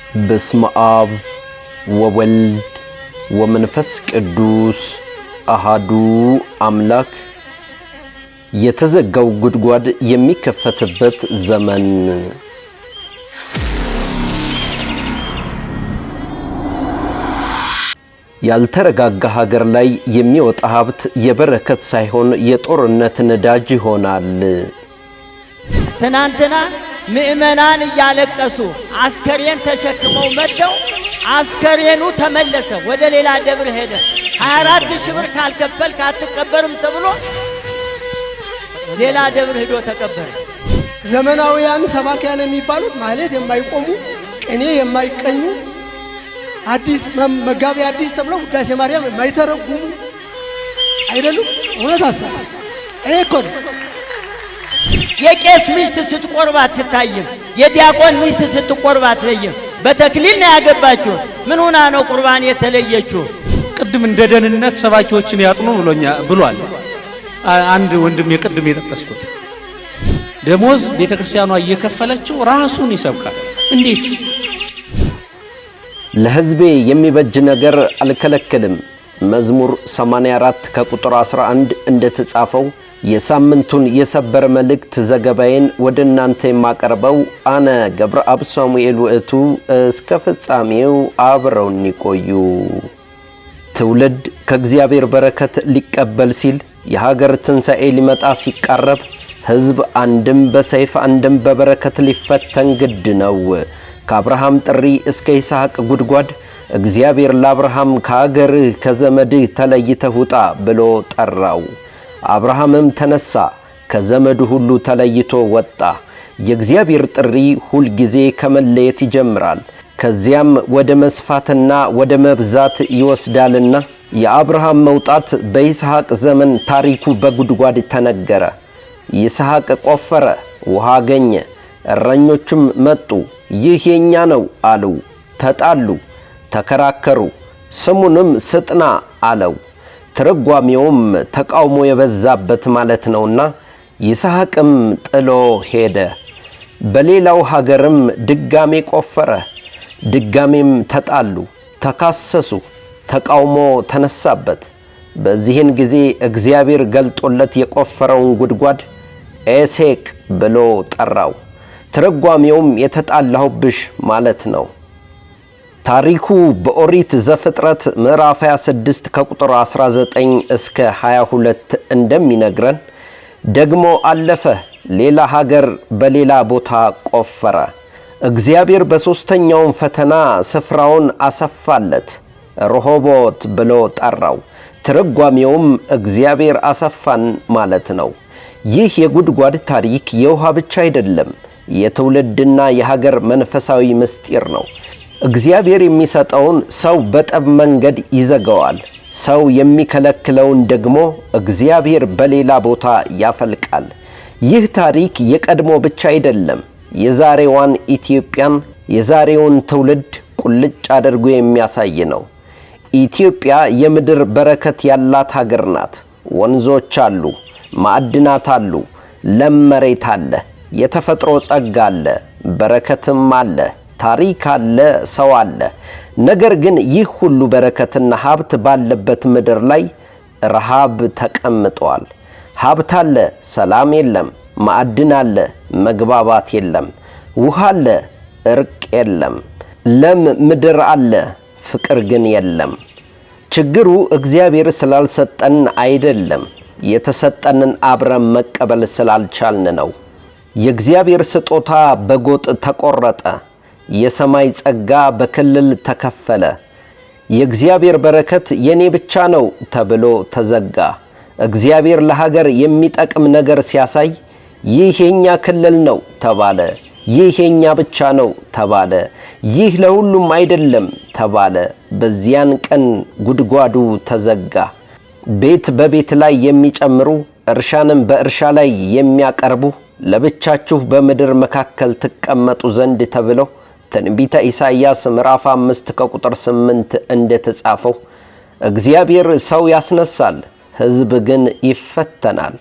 በስመ አብ ወወልድ ወመንፈስ ቅዱስ አሐዱ አምላክ። የተዘጋው ጉድጓድ የሚከፈትበት ዘመን። ያልተረጋጋ ሀገር ላይ የሚወጣ ሀብት የበረከት ሳይሆን የጦርነት ነዳጅ ይሆናል። ትናንትና ምእመናን እያለቀሱ አስከሬን ተሸክመው መጥተው አስከሬኑ ተመለሰ፣ ወደ ሌላ ደብር ሄደ። 24,000 ብር ካልከፈልክ አትቀበርም ተብሎ ሌላ ደብር ሄዶ ተቀበረ። ዘመናውያን ሰባኪያን የሚባሉት ማለት የማይቆሙ ቅኔ የማይቀኙ አዲስ መጋቢ አዲስ ተብለው ውዳሴ ማርያም የማይተረጉሙ አይደሉም። እውነት አሰባ እኮ የቄስ ሚስት ስትቆርብ አትታይም፣ የዲያቆን ሚስት ስትቆርብ አትታይም። በተክሊል ነው ያገባችሁ። ምን ሆና ነው ቁርባን የተለየችው? ቅድም እንደ ደህንነት ሰባኪዎችን ያጥኑ ብሏል። አንድ ወንድም የቅድም የጠቀስኩት ደሞዝ ቤተክርስቲያኗ እየከፈለችው ራሱን ይሰብካል። እንዴት ለሕዝቤ የሚበጅ ነገር አልከለከልም። መዝሙር 84 ከቁጥር 11 እንደተጻፈው የሳምንቱን የሰበር መልእክት ዘገባዬን ወደ እናንተ የማቀርበው አነ ገብረአብ ሳሙኤል ውእቱ። እስከ ፍጻሜው አብረውን ይቆዩ። ትውልድ ከእግዚአብሔር በረከት ሊቀበል ሲል የሀገር ትንሣኤ ሊመጣ ሲቃረብ ሕዝብ አንድም በሰይፍ አንድም በበረከት ሊፈተን ግድ ነው። ከአብርሃም ጥሪ እስከ ይስሐቅ ጉድጓድ እግዚአብሔር ለአብርሃም ከአገርህ ከዘመድህ ተለይተህ ውጣ ብሎ ጠራው። አብርሃምም ተነሳ፣ ከዘመዱ ሁሉ ተለይቶ ወጣ። የእግዚአብሔር ጥሪ ሁል ጊዜ ከመለየት ይጀምራል፣ ከዚያም ወደ መስፋትና ወደ መብዛት ይወስዳልና የአብርሃም መውጣት በይስሐቅ ዘመን ታሪኩ በጉድጓድ ተነገረ። ይስሐቅ ቆፈረ፣ ውሃ አገኘ። እረኞቹም መጡ፣ ይህ የኛ ነው አሉ። ተጣሉ፣ ተከራከሩ። ስሙንም ስጥና አለው። ትርጓሜውም ተቃውሞ የበዛበት ማለት ነውና ይስሐቅም ጥሎ ሄደ። በሌላው ሀገርም ድጋሜ ቆፈረ። ድጋሜም ተጣሉ፣ ተካሰሱ፣ ተቃውሞ ተነሳበት። በዚህን ጊዜ እግዚአብሔር ገልጦለት የቆፈረውን ጉድጓድ ኤሴቅ ብሎ ጠራው። ትርጓሜውም የተጣላሁብሽ ማለት ነው። ታሪኩ በኦሪት ዘፍጥረት ምዕራፍ 26 ከቁጥር 19 እስከ 22 እንደሚነግረን ደግሞ አለፈ፣ ሌላ ሀገር በሌላ ቦታ ቆፈረ። እግዚአብሔር በሦስተኛውም ፈተና ስፍራውን አሰፋለት፣ ረሆቦት ብሎ ጠራው። ትርጓሜውም እግዚአብሔር አሰፋን ማለት ነው። ይህ የጉድጓድ ታሪክ የውሃ ብቻ አይደለም፣ የትውልድና የሀገር መንፈሳዊ ምስጢር ነው። እግዚአብሔር የሚሰጠውን ሰው በጠብ መንገድ ይዘጋዋል። ሰው የሚከለክለውን ደግሞ እግዚአብሔር በሌላ ቦታ ያፈልቃል። ይህ ታሪክ የቀድሞ ብቻ አይደለም፣ የዛሬዋን ኢትዮጵያን፣ የዛሬውን ትውልድ ቁልጭ አድርጎ የሚያሳይ ነው። ኢትዮጵያ የምድር በረከት ያላት ሀገር ናት። ወንዞች አሉ፣ ማዕድናት አሉ፣ ለም መሬት አለ፣ የተፈጥሮ ጸጋ አለ፣ በረከትም አለ፣ ታሪክ አለ፣ ሰው አለ። ነገር ግን ይህ ሁሉ በረከትና ሀብት ባለበት ምድር ላይ ረሃብ ተቀምጧል። ሀብት አለ፣ ሰላም የለም። ማዕድን አለ፣ መግባባት የለም። ውሃ አለ፣ እርቅ የለም። ለም ምድር አለ፣ ፍቅር ግን የለም። ችግሩ እግዚአብሔር ስላልሰጠን አይደለም፣ የተሰጠንን አብረን መቀበል ስላልቻልን ነው። የእግዚአብሔር ስጦታ በጎጥ ተቆረጠ፣ የሰማይ ጸጋ በክልል ተከፈለ። የእግዚአብሔር በረከት የኔ ብቻ ነው ተብሎ ተዘጋ። እግዚአብሔር ለሀገር የሚጠቅም ነገር ሲያሳይ ይህ የኛ ክልል ነው ተባለ፣ ይህ የኛ ብቻ ነው ተባለ፣ ይህ ለሁሉም አይደለም ተባለ። በዚያን ቀን ጉድጓዱ ተዘጋ። ቤት በቤት ላይ የሚጨምሩ እርሻንም በእርሻ ላይ የሚያቀርቡ ለብቻችሁ በምድር መካከል ትቀመጡ ዘንድ ተብለው ትንቢተ ኢሳይያስ ምዕራፍ 5 ከቁጥር 8 እንደተጻፈው እግዚአብሔር ሰው ያስነሳል፣ ሕዝብ ግን ይፈተናል።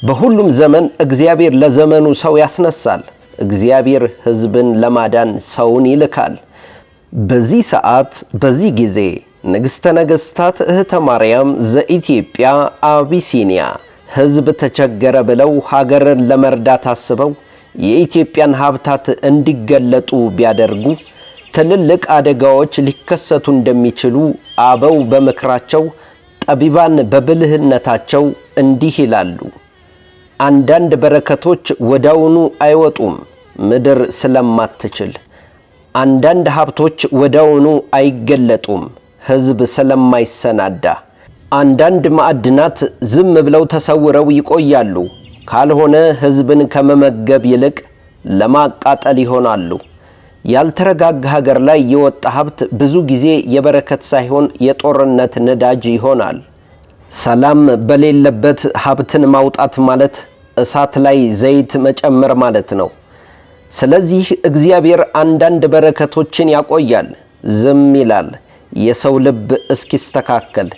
በሁሉም ዘመን እግዚአብሔር ለዘመኑ ሰው ያስነሳል። እግዚአብሔር ሕዝብን ለማዳን ሰውን ይልካል። በዚህ ሰዓት በዚህ ጊዜ ንግሥተ ነገሥታት እህተ ማርያም ዘኢትዮጵያ አቢሲኒያ ሕዝብ ተቸገረ ብለው ሀገርን ለመርዳት አስበው የኢትዮጵያን ሀብታት እንዲገለጡ ቢያደርጉ ትልልቅ አደጋዎች ሊከሰቱ እንደሚችሉ አበው በምክራቸው ጠቢባን በብልህነታቸው እንዲህ ይላሉ። አንዳንድ በረከቶች ወዳውኑ አይወጡም ምድር ስለማትችል። አንዳንድ ሀብቶች ወዳውኑ አይገለጡም ሕዝብ ስለማይሰናዳ። አንዳንድ ማዕድናት ዝም ብለው ተሰውረው ይቆያሉ፣ ካልሆነ ሕዝብን ከመመገብ ይልቅ ለማቃጠል ይሆናሉ። ያልተረጋጋ ሀገር ላይ የወጣ ሀብት ብዙ ጊዜ የበረከት ሳይሆን የጦርነት ነዳጅ ይሆናል። ሰላም በሌለበት ሀብትን ማውጣት ማለት እሳት ላይ ዘይት መጨመር ማለት ነው። ስለዚህ እግዚአብሔር አንዳንድ በረከቶችን ያቆያል፣ ዝም ይላል፣ የሰው ልብ እስኪስተካከል፣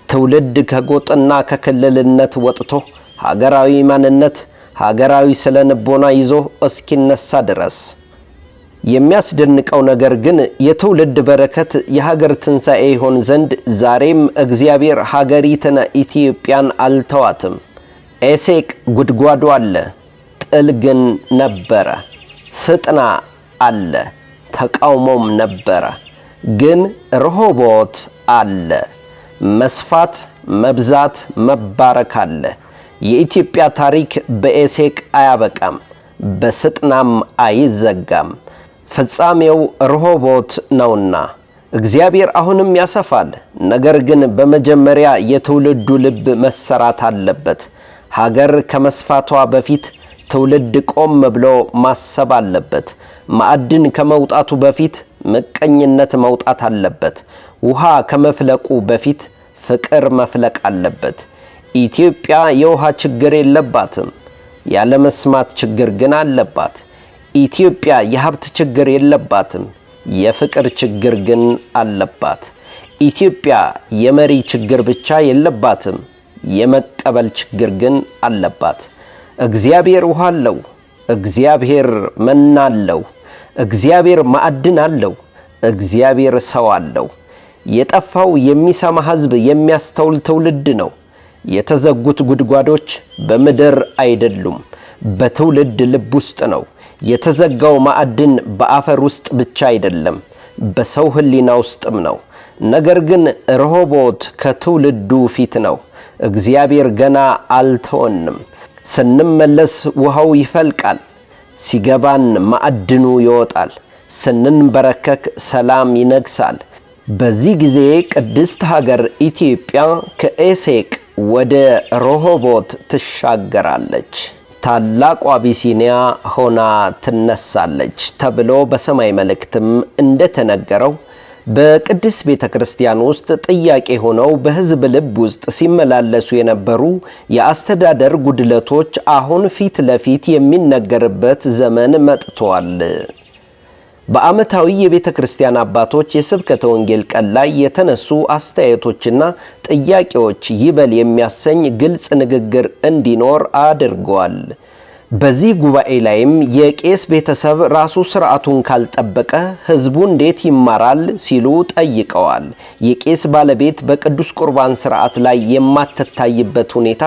ትውልድ ከጎጥና ከክልልነት ወጥቶ ሀገራዊ ማንነት፣ ሀገራዊ ስነ ልቦና ይዞ እስኪነሳ ድረስ። የሚያስደንቀው ነገር ግን የትውልድ በረከት የሀገር ትንሣኤ ይሆን ዘንድ ዛሬም እግዚአብሔር ሀገሪቱን ኢትዮጵያን አልተዋትም። ኤሴቅ ጉድጓዱ አለ፣ ጥል ግን ነበረ። ስጥና አለ፣ ተቃውሞም ነበረ። ግን ረሆቦት አለ፣ መስፋት፣ መብዛት፣ መባረክ አለ። የኢትዮጵያ ታሪክ በኤሴቅ አያበቃም፣ በስጥናም አይዘጋም። ፍጻሜው ረሆቦት ነውና እግዚአብሔር አሁንም ያሰፋል። ነገር ግን በመጀመሪያ የትውልዱ ልብ መሰራት አለበት። ሀገር ከመስፋቷ በፊት ትውልድ ቆም ብሎ ማሰብ አለበት። ማዕድን ከመውጣቱ በፊት ምቀኝነት መውጣት አለበት። ውሃ ከመፍለቁ በፊት ፍቅር መፍለቅ አለበት። ኢትዮጵያ የውሃ ችግር የለባትም፣ ያለመስማት ችግር ግን አለባት። ኢትዮጵያ የሀብት ችግር የለባትም፣ የፍቅር ችግር ግን አለባት። ኢትዮጵያ የመሪ ችግር ብቻ የለባትም፣ የመቀበል ችግር ግን አለባት። እግዚአብሔር ውሃ አለው፣ እግዚአብሔር መና አለው፣ እግዚአብሔር ማዕድን አለው፣ እግዚአብሔር ሰው አለው። የጠፋው የሚሰማ ሕዝብ የሚያስተውል ትውልድ ነው። የተዘጉት ጉድጓዶች በምድር አይደሉም፣ በትውልድ ልብ ውስጥ ነው። የተዘጋው ማዕድን በአፈር ውስጥ ብቻ አይደለም፣ በሰው ሕሊና ውስጥም ነው። ነገር ግን ረሆቦት ከትውልዱ ፊት ነው። እግዚአብሔር ገና አልተወንም። ስንመለስ ውሃው ይፈልቃል፣ ሲገባን ማዕድኑ ይወጣል፣ ስንንበረከክ ሰላም ይነግሳል። በዚህ ጊዜ ቅድስት ሀገር ኢትዮጵያ ከኤሴቅ ወደ ረሆቦት ትሻገራለች፣ ታላቋ አቢሲኒያ ሆና ትነሳለች ተብሎ በሰማይ መልእክትም እንደተነገረው በቅድስት ቤተ ክርስቲያን ውስጥ ጥያቄ ሆነው በሕዝብ ልብ ውስጥ ሲመላለሱ የነበሩ የአስተዳደር ጉድለቶች አሁን ፊት ለፊት የሚነገርበት ዘመን መጥቷል። በዓመታዊ የቤተ ክርስቲያን አባቶች የስብከተ ወንጌል ቀን ላይ የተነሱ አስተያየቶችና ጥያቄዎች ይበል የሚያሰኝ ግልጽ ንግግር እንዲኖር አድርገዋል። በዚህ ጉባኤ ላይም የቄስ ቤተሰብ ራሱ ስርዓቱን ካልጠበቀ ሕዝቡ እንዴት ይማራል ሲሉ ጠይቀዋል። የቄስ ባለቤት በቅዱስ ቁርባን ስርዓት ላይ የማትታይበት ሁኔታ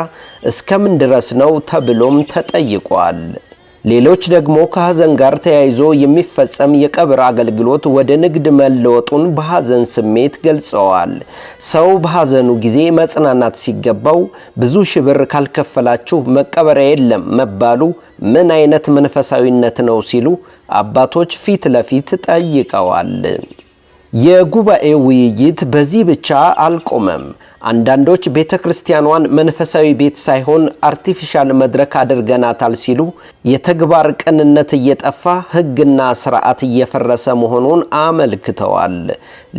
እስከምን ድረስ ነው ተብሎም ተጠይቋል። ሌሎች ደግሞ ከሐዘን ጋር ተያይዞ የሚፈጸም የቀብር አገልግሎት ወደ ንግድ መለወጡን በሐዘን ስሜት ገልጸዋል። ሰው በሐዘኑ ጊዜ መጽናናት ሲገባው ብዙ ሺህ ብር ካልከፈላችሁ መቀበሪያ የለም መባሉ ምን አይነት መንፈሳዊነት ነው ሲሉ አባቶች ፊት ለፊት ጠይቀዋል። የጉባኤው ውይይት በዚህ ብቻ አልቆመም። አንዳንዶች ቤተ ክርስቲያኗን መንፈሳዊ ቤት ሳይሆን አርቲፊሻል መድረክ አድርገናታል ሲሉ የተግባር ቅንነት እየጠፋ ሕግና ስርዓት እየፈረሰ መሆኑን አመልክተዋል።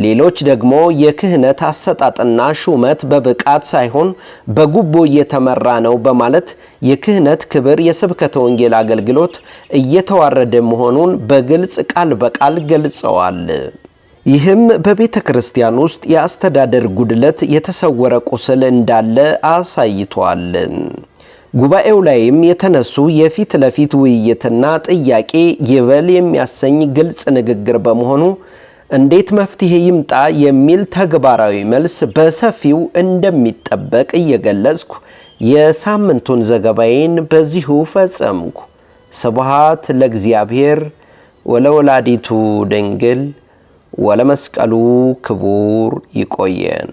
ሌሎች ደግሞ የክህነት አሰጣጥና ሹመት በብቃት ሳይሆን በጉቦ እየተመራ ነው በማለት የክህነት ክብር፣ የስብከተ ወንጌል አገልግሎት እየተዋረደ መሆኑን በግልጽ ቃል በቃል ገልጸዋል። ይህም በቤተ ክርስቲያን ውስጥ የአስተዳደር ጉድለት የተሰወረ ቁስል እንዳለ አሳይቷል። ጉባኤው ላይም የተነሱ የፊት ለፊት ውይይትና ጥያቄ ይበል የሚያሰኝ ግልጽ ንግግር በመሆኑ እንዴት መፍትሄ ይምጣ የሚል ተግባራዊ መልስ በሰፊው እንደሚጠበቅ እየገለጽኩ የሳምንቱን ዘገባዬን በዚሁ ፈጸምኩ። ስብሐት ለእግዚአብሔር ወለወላዲቱ ድንግል ወለመስቀሉ ክቡር። ይቆየን።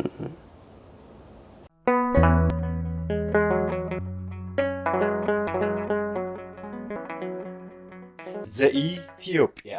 ዘኢትዮጵያ